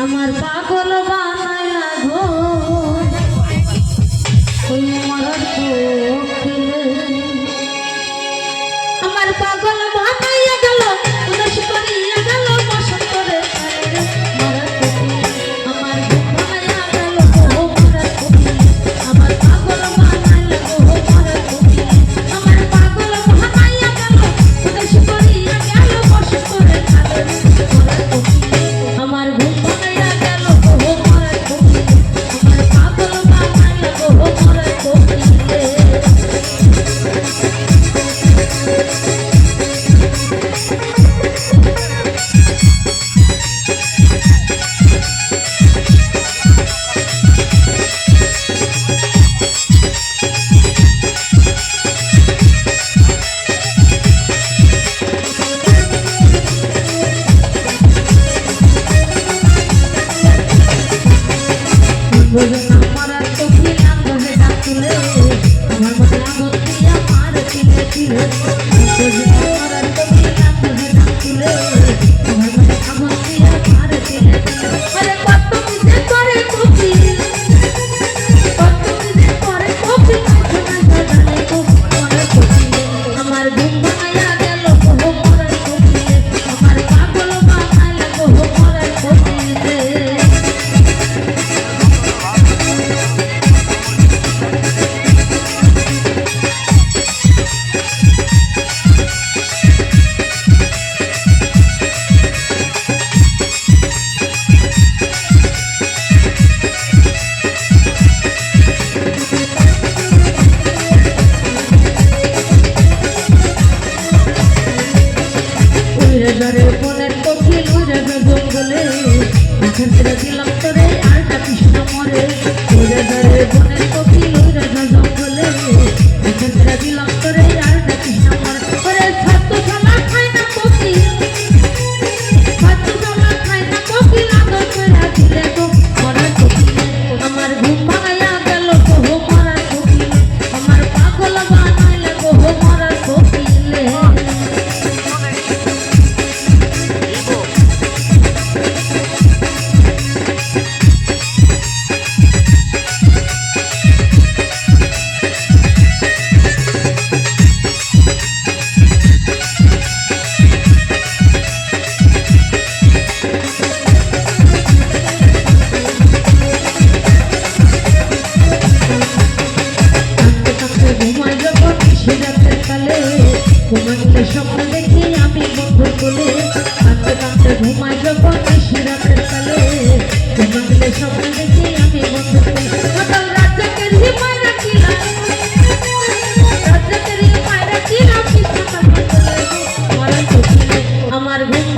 আমার পাগল বানাইলা গো ওই মরার কোকিলে আমার পাগল বানাইয়া গেল উদাস করিয়া গেল বসন্তরে মরার কোকিলে আমার বানাইয়া গেল গো মরার কোকিলে আমার পাগল বানাইলা গো মরার কোকিলে আমার পাগল বানাইয়া গেল উদাস করিয়া গেল বসন্তরে মরার কোকিলে আমার দিলাম তোরে আর কৃষ্ণ মরে বনের কোকিল জঙ্গলে দিলাম তোরে আর কৃষ্ণ মরে ছাত্র খেলা খায় না কোকিল ছাত্র খেলা খায় না কোকিল আদর করে দিলে গো মরার কোকিলে আমার ঘুম ভাঙাইয়া গেল গো মরার কোকিলে আমার পাগল বানাইলে গো মরার কোকিলে ঘুমাইলে স্বপ্ন দেখি আমি বন্ধুর কোলে কাঁদতে কাঁদতে ঘুমাই যখন শিরাতের কালে ঘুমাইলে স্বপ্ন দেখি আমি বন্ধুর কোলে সকাল রাজ্যকে রিমাই রাখিলাম রাজ্যকে রিমাই রাখিলাম কৃষ্ণ কাছে আমার ঘুম